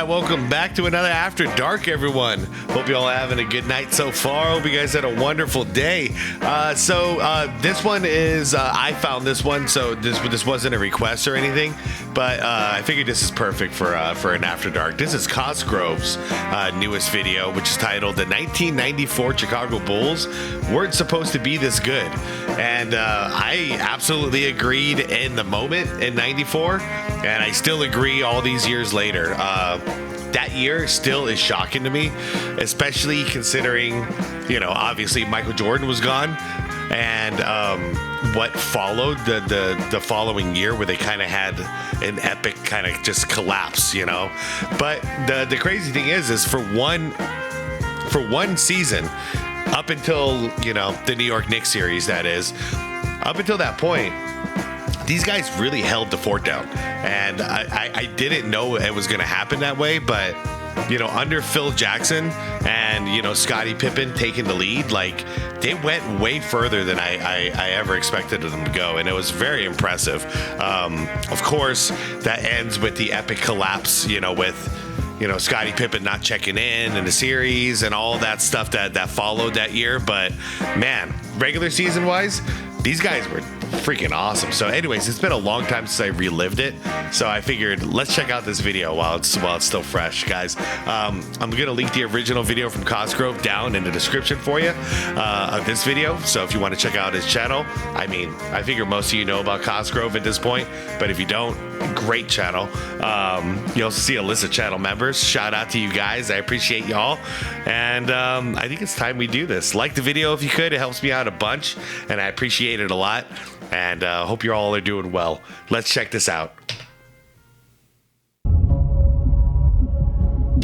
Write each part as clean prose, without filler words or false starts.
welcome back to another After Dark, everyone. Hope you all are having a good night so far. Hope you guys had a wonderful day. This one is, I found this one, so this wasn't a request or anything, but I figured this is perfect for an After Dark. This is Cosgrove's newest video, which is titled The 1994 Chicago Bulls Weren't Supposed to Be This Good. And I absolutely agreed in the moment in 94, and I still agree all these years later. That year still is shocking to me, especially considering, obviously Michael Jordan was gone, and what followed the following year, where they kind of had an epic kind of just collapse, But the crazy thing is for one season, up until the New York Knicks series, that is, up until that point, these guys really held the fort down, and I didn't know it was going to happen that way, but under Phil Jackson and Scottie Pippen taking the lead, like, they went way further than I ever expected them to go, and it was very impressive. Of course, that ends with the epic collapse, with Scottie Pippen not checking in the series and all that stuff that followed that year. But man, regular season wise, these guys were freaking awesome. So anyways, it's been a long time since I relived it, so I figured let's check out this video while it's still fresh, guys. I'm gonna link the original video from Cosgrove down in the description for you of this video, so if you want to check out his channel, I figure most of you know about Cosgrove at this point, but if you don't, great channel. You also see a list of channel members. Shout out to you guys, I appreciate y'all, and I think it's time we do this. Like the video if you could, it helps me out a bunch, and I appreciate it a lot. And hope you all are doing well. Let's check this out.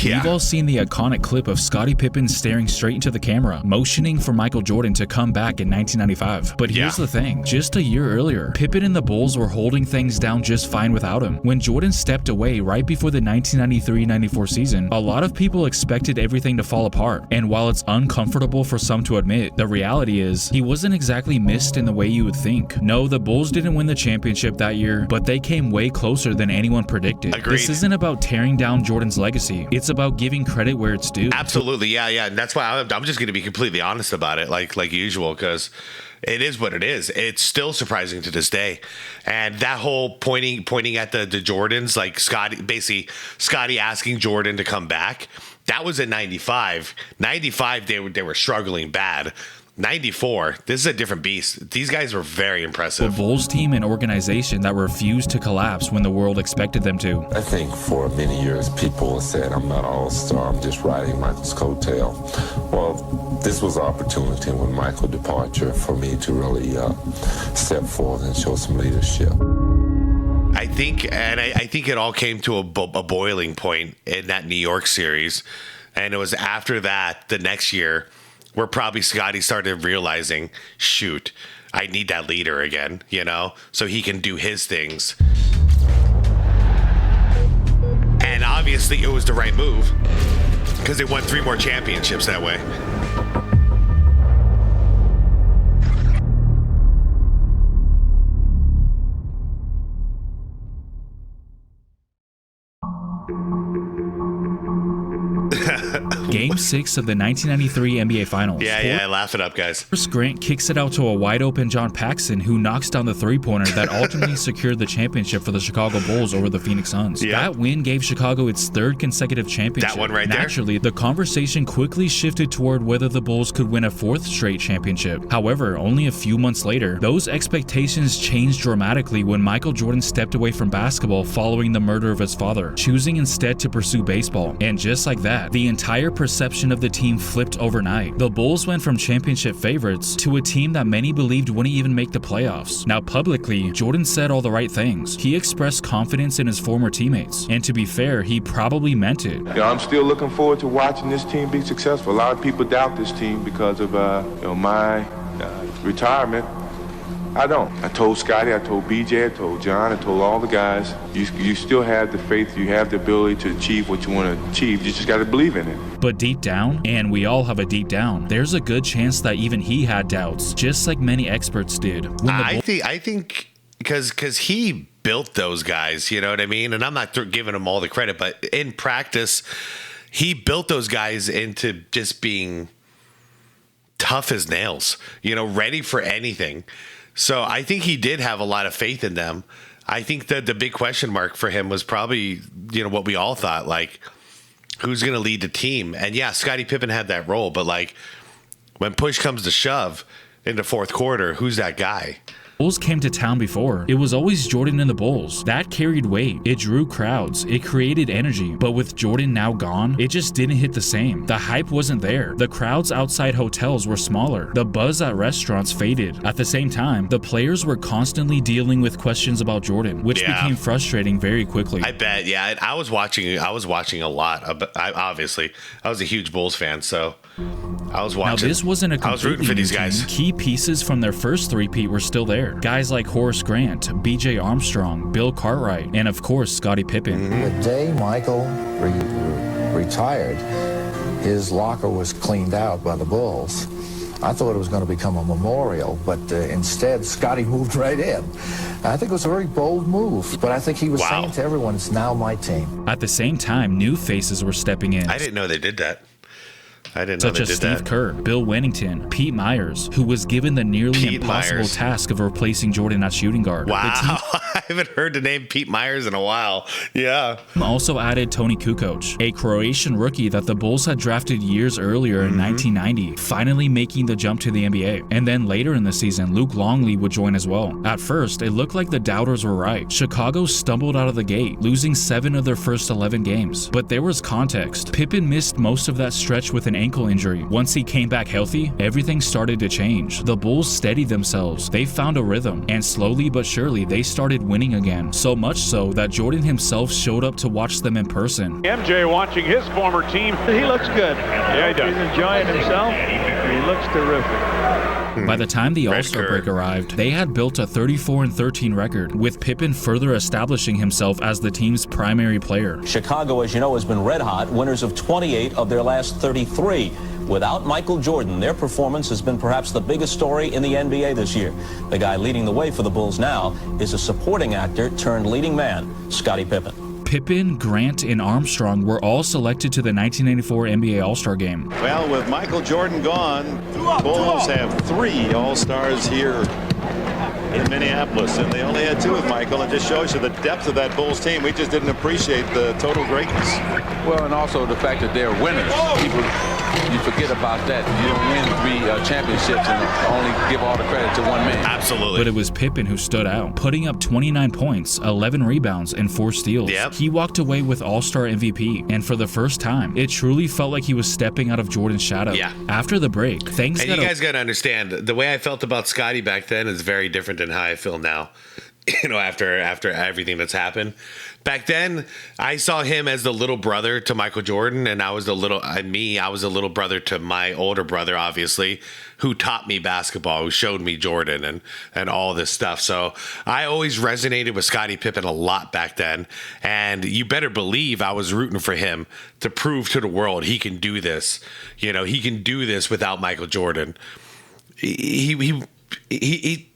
Yeah. We've all seen the iconic clip of Scottie Pippen staring straight into the camera, motioning for Michael Jordan to come back in 1995. But here's the thing, just a year earlier, Pippen and the Bulls were holding things down just fine without him. When Jordan stepped away right before the 1993-94 season, a lot of people expected everything to fall apart. And while it's uncomfortable for some to admit, the reality is he wasn't exactly missed in the way you would think. No, the Bulls didn't win the championship that year, but they came way closer than anyone predicted. Agreed. This isn't about tearing down Jordan's legacy. It's about giving credit where it's due. Absolutely, yeah, and that's why I'm just going to be completely honest about it, like usual, because it is what it is. It's still surprising to this day, and that whole pointing at the Jordans, like Scottie asking Jordan to come back, that was in 95. 95, they were struggling bad. 94, this is a different beast. These guys were very impressive. A Bulls team and organization that refused to collapse when the world expected them to. I think for many years people said I'm not an all-star, I'm just riding Michael's coattail. Well, this was an opportunity with Michael's departure for me to really step forward and show some leadership. I think it all came to a boiling point in that New York series, and it was after that, the next year, where probably Scottie started realizing, shoot, I need that leader again, so he can do his things. And obviously it was the right move, because they won 3 more championships that way. Game 6 of the 1993 NBA Finals. Yeah, laugh it up, guys. Horace Grant kicks it out to a wide-open John Paxson, who knocks down the three-pointer that ultimately secured the championship for the Chicago Bulls over the Phoenix Suns. Yeah. That win gave Chicago its 3rd consecutive championship. That one right there. Naturally, the conversation quickly shifted toward whether the Bulls could win a 4th straight championship. However, only a few months later, those expectations changed dramatically when Michael Jordan stepped away from basketball following the murder of his father, choosing instead to pursue baseball. And just like that, the entire perception of the team flipped overnight. The Bulls went from championship favorites to a team that many believed wouldn't even make the playoffs. Now, publicly, Jordan said all the right things. He expressed confidence in his former teammates, and to be fair, he probably meant it. I'm still looking forward to watching this team be successful. A lot of people doubt this team because of my retirement. I don't. I told Scottie, I told BJ, I told John, I told all the guys, you still have the faith, you have the ability to achieve what you want to achieve. You just got to believe in it. But deep down, and we all have a deep down, there's a good chance that even he had doubts, just like many experts did. I think because he built those guys, you know what I mean? And I'm not giving him all the credit, but in practice, he built those guys into just being tough as nails, ready for anything. So I think he did have a lot of faith in them. I think that the big question mark for him was probably, what we all thought, like, who's going to lead the team? And yeah, Scottie Pippen had that role, but like when push comes to shove in the fourth quarter, who's that guy? Bulls came to town before. It was always Jordan and the Bulls. That carried weight. It drew crowds. It created energy. But with Jordan now gone, it just didn't hit the same. The hype wasn't there. The crowds outside hotels were smaller. The buzz at restaurants faded. At the same time, the players were constantly dealing with questions about Jordan, which became frustrating very quickly. I bet. Yeah, I was watching a lot. Obviously, I was a huge Bulls fan, so I was watching. Now, this wasn't a I was rooting for these guys. Key pieces from their first three-peat were still there. Guys like Horace Grant, B.J. Armstrong, Bill Cartwright, and of course, Scottie Pippen. The day Michael retired, his locker was cleaned out by the Bulls. I thought it was going to become a memorial, but instead, Scottie moved right in. I think it was a very bold move, but I think he was saying to everyone, it's now my team. At the same time, new faces were stepping in. I didn't know they did that. I didn't know such as Steve Kerr, Bill Wennington, Pete Myers, who was given the nearly impossible task of replacing Jordan at shooting guard. Wow, I haven't heard the name Pete Myers in a while. Yeah. Also added Toni Kukoc, a Croatian rookie that the Bulls had drafted years earlier in 1990, finally making the jump to the NBA. And then later in the season, Luke Longley would join as well. At first, it looked like the doubters were right. Chicago stumbled out of the gate, losing 7 of their first 11 games. But there was context. Pippen missed most of that stretch with an ankle injury. Once he came back healthy, everything started to change. The Bulls steadied themselves. They found a rhythm, and slowly but surely they started winning again. So much so that Jordan himself showed up to watch them in person. MJ watching his former team. He looks good. Yeah, he does. He's enjoying himself. He looks terrific. By the time the All-Star break arrived, they had built a 34-13 record, with Pippen further establishing himself as the team's primary player. Chicago, as you know, has been red hot, winners of 28 of their last 33. Without Michael Jordan, their performance has been perhaps the biggest story in the NBA this year. The guy leading the way for the Bulls now is a supporting actor turned leading man, Scottie Pippen. Pippen, Grant, and Armstrong were all selected to the 1994 NBA All-Star Game. Well, with Michael Jordan gone, Bulls have 3 All-Stars here in Minneapolis, and they only had 2 with Michael. It just shows you the depth of that Bulls team. We just didn't appreciate the total greatness. Well, and also the fact that they're winners. People, you forget about that. You don't win 3 championships and only give all the credit to one man. Absolutely. But it was Pippen who stood out, putting up 29 points, 11 rebounds, and 4 steals. Yep. He walked away with All-Star MVP, and for the first time, it truly felt like he was stepping out of Jordan's shadow. Yeah. After the break, and you guys got to understand, the way I felt about Scottie back then is very different than how I feel now. After everything that's happened. Back then, I saw him as the little brother to Michael Jordan, and I was the little brother to my older brother, obviously, who taught me basketball, who showed me Jordan and all this stuff. So I always resonated with Scottie Pippen a lot back then, and you better believe I was rooting for him to prove to the world he can do this. He can do this without Michael Jordan. He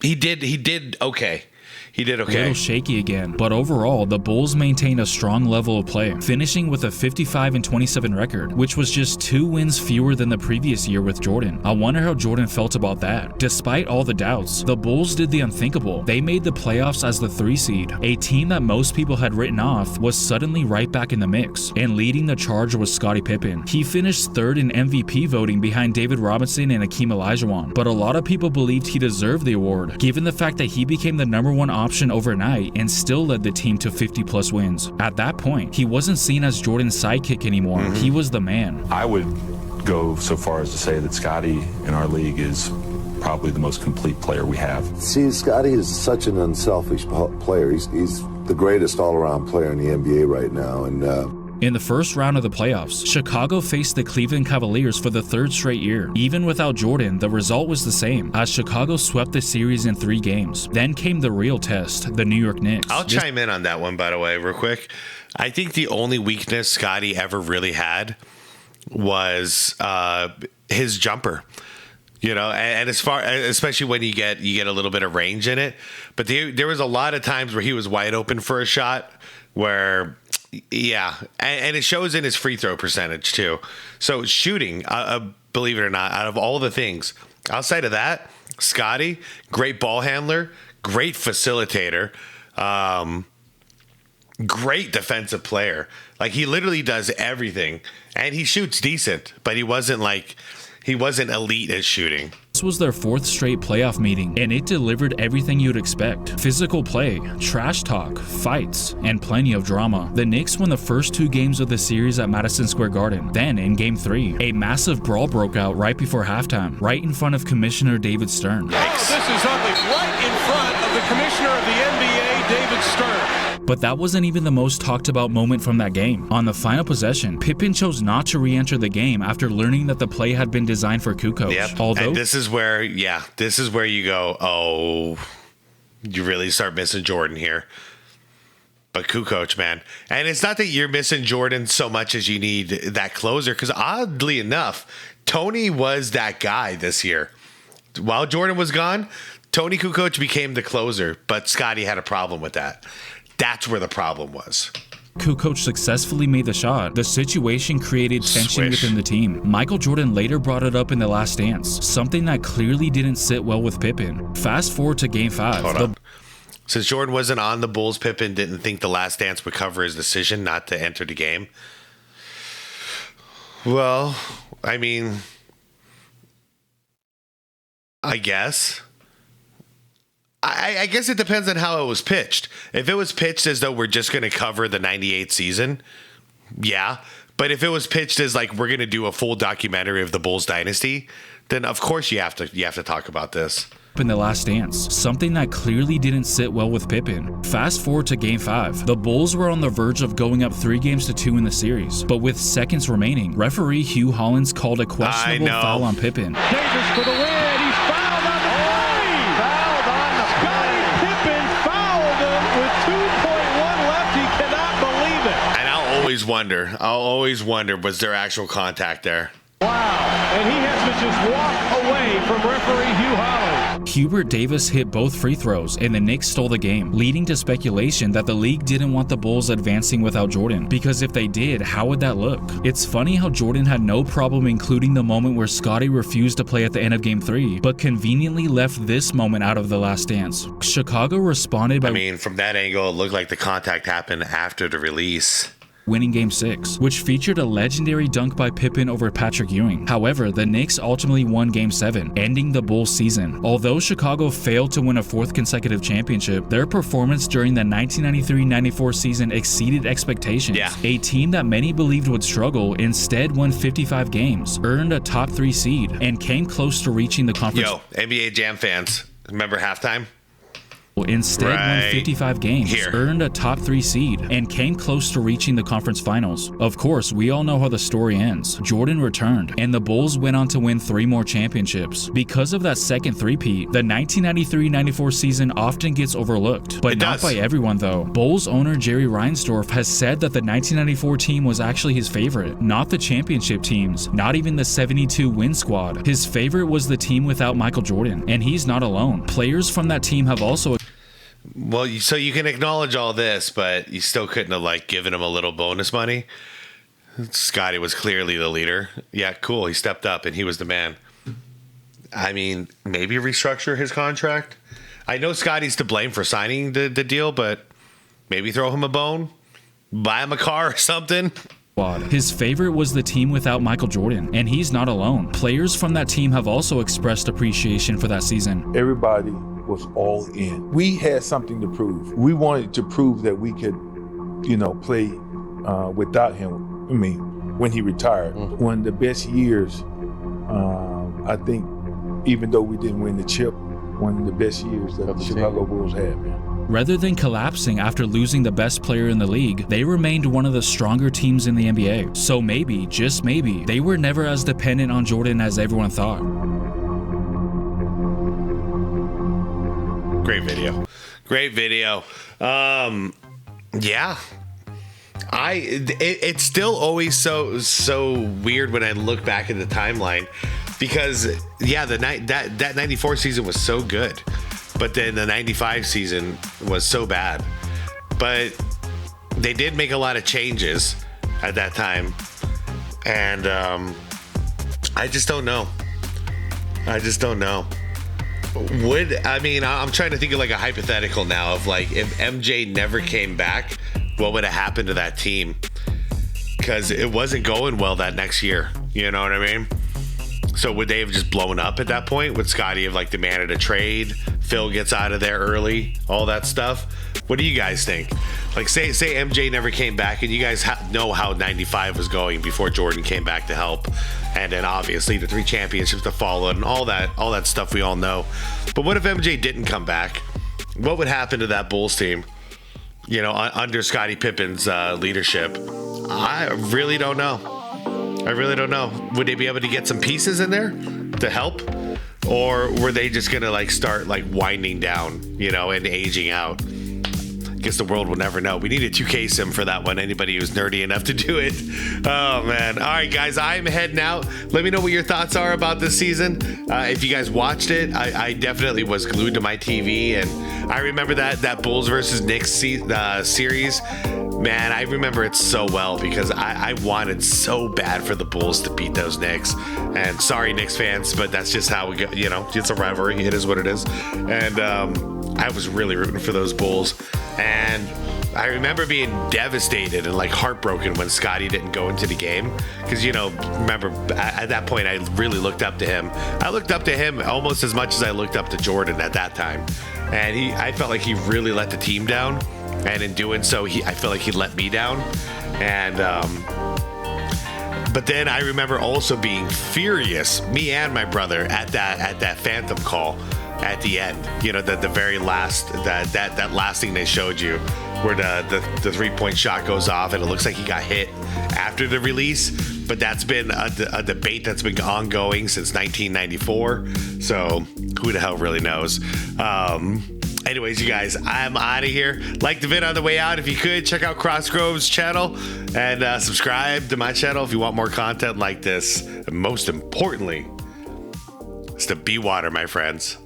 did okay. He did okay. A little shaky again, but overall, the Bulls maintained a strong level of play, finishing with a 55-27 record, which was just 2 wins fewer than the previous year with Jordan. I wonder how Jordan felt about that. Despite all the doubts, the Bulls did the unthinkable. They made the playoffs as the 3 seed. A team that most people had written off was suddenly right back in the mix, and leading the charge was Scottie Pippen. He finished 3rd in MVP voting behind David Robinson and Hakeem Olajuwon, but a lot of people believed he deserved the award, given the fact that he became the #1 option overnight and still led the team to 50+ wins. At that point, he wasn't seen as Jordan's sidekick anymore. He was the man. I would go so far as to say that Scottie in our league is probably the most complete player we have. See, Scottie is such an unselfish player. He's the greatest all-around player in the NBA right now, and in the first round of the playoffs, Chicago faced the Cleveland Cavaliers for the 3rd straight year. Even without Jordan, the result was the same, as Chicago swept the series in 3 games. Then came the real test, the New York Knicks. I'll chime in on that one, by the way, real quick. I think the only weakness Scottie ever really had was his jumper. You know, and especially when you get a little bit of range in it. But there was a lot of times where he was wide open for a shot where, yeah, and it shows in his free throw percentage too. So shooting, believe it or not, out of all the things, outside of that, SxADkey, great ball handler, great facilitator, great defensive player. Like, he literally does everything, and he shoots decent, but he wasn't elite at shooting. This was their 4th straight playoff meeting, and it delivered everything you'd expect. Physical play, trash talk, fights, and plenty of drama. The Knicks won the first 2 games of the series at Madison Square Garden. Then, in Game 3, a massive brawl broke out right before halftime, right in front of Commissioner David Stern. Oh, this is ugly. Right in front of the Commissioner of the NBA, David Stern. But that wasn't even the most talked about moment from that game. On the final possession, Pippen chose not to re-enter the game after learning that the play had been designed for Kukoc. Yep. Although, and this is where you go, oh, you really start missing Jordan here. But Kukoc, man. And it's not that you're missing Jordan so much as you need that closer, because oddly enough, Tony was that guy this year. While Jordan was gone, Tony Kukoc became the closer, but SxADkey had a problem with that. That's where the problem was. Kukoc successfully made the shot. The situation created tension within the team. Michael Jordan later brought it up in The Last Dance, something that clearly didn't sit well with Pippen. Fast forward to Game 5. Hold on. Since Jordan wasn't on the Bulls, Pippen didn't think The Last Dance would cover his decision not to enter the game. Well, I mean, I guess. I guess it depends on how it was pitched. If it was pitched as though we're just going to cover the 98 season, yeah. But if it was pitched as like we're going to do a full documentary of the Bulls dynasty, then of course you have to talk about this. In The Last Dance, something that clearly didn't sit well with Pippen. Fast forward to Game 5. The Bulls were on the verge of going up 3-2 in the series, but with seconds remaining, referee Hugh Hollins called a questionable foul on Pippen. Davis for the win. He's fouled on the play. Fouled on the play. Pippen fouled him with 2.1 left. He cannot believe it. And I'll always wonder, was there actual contact there? Wow. And he has to just walk away from referee Hugh Hollins. Hubert Davis hit both free throws, and the Knicks stole the game, leading to speculation that the league didn't want the Bulls advancing without Jordan, because if they did, how would that look? It's funny how Jordan had no problem including the moment where SxADkey refused to play at the end of Game 3, but conveniently left this moment out of The Last Dance. Chicago responded by... I mean, from that angle, it looked like the contact happened after the release. Winning Game 6, which featured a legendary dunk by Pippen over Patrick Ewing. However, the Knicks ultimately won Game 7, ending the Bulls season. Although Chicago failed to win a 4th consecutive championship, their performance during the 1993-94 season exceeded expectations. Yeah. A team that many believed would struggle instead won 55 games, earned a top 3 seed, and came close to reaching the conference. Yo, NBA Jam fans, remember halftime? Instead won 55 games, earned a top 3 seed, and came close to reaching the conference finals. Of course, we all know how the story ends. Jordan returned, and the Bulls went on to win 3 more championships. Because of that second three-peat, the 1993-94 season often gets overlooked, but not by everyone though. Bulls owner Jerry Reinsdorf has said that the 1994 team was actually his favorite, not the championship teams, not even the 72 win squad. His favorite was the team without Michael Jordan, and he's not alone. Players from that team have also... Well, so you can acknowledge all this, but you still couldn't have like given him a little bonus money. SxADkey was clearly the leader. Yeah, cool. He stepped up and he was the man. I mean, maybe restructure his contract. I know SxADkey's to blame for signing the deal, but maybe throw him a bone, buy him a car or something. His favorite was the team without Michael Jordan, and he's not alone. Players from that team have also expressed appreciation for that season. Everybody was all in. We had something to prove. We wanted to prove that we could, play without him. I mean, when he retired, one of the best years, I think, even though we didn't win the chip, one of the best years that the Chicago Bulls had, man. Rather than collapsing after losing the best player in the league, they remained one of the stronger teams in the NBA. So maybe, just maybe, they were never as dependent on Jordan as everyone thought. Great video. Yeah. It's still always so weird when I look back at the timeline, because that 94 season was so good, but then the 95 season was so bad. But they did make a lot of changes at that time, and I just don't know. I'm trying to think of like a hypothetical now of like if MJ never came back, what would have happened to that team? Because it wasn't going well that next year. You know what I mean? So would they have just blown up at that point? Would Scotty have like demanded a trade? Phil gets out of there early, all that stuff. What do you guys think? Like say MJ never came back, and you guys know how 95 was going before Jordan came back to help, and then obviously the 3 championships that followed and all that stuff we all know. But what if MJ didn't come back? What would happen to that Bulls team? You know, under Scottie Pippen's leadership? I really don't know. Would they be able to get some pieces in there to help? Or were they just going to like start like winding down, you know, and aging out? Guess the world will never know. We need a 2K sim for that one. Anybody who's nerdy enough to do it. Oh man. All right, guys, I'm heading out. Let me know what your thoughts are about this season. If you guys watched it, I definitely was glued to my TV, and I remember that Bulls versus Knicks series. Man, I remember it so well because I wanted so bad for the Bulls to beat those Knicks. And sorry, Knicks fans, but that's just how we go. You know, it's a rivalry. It is what it is. And I was really rooting for those Bulls. And I remember being devastated and like heartbroken when Scotty didn't go into the game. Because, you know, remember at that point, I really looked up to him. I looked up to him almost as much as I looked up to Jordan at that time. And I felt like he really let the team down. And in doing so, I feel like he let me down. And but then I remember also being furious, me and my brother, at that Phantom call at the end. You know, the very last that last thing they showed you, where the 3-point shot goes off and it looks like he got hit after the release. But that's been a debate that's been ongoing since 1994. So who the hell really knows? Anyways, you guys, I'm out of here. Like the vid on the way out. If you could, check out Crossgrove's channel and subscribe to my channel if you want more content like this. And most importantly, it's to be water, my friends.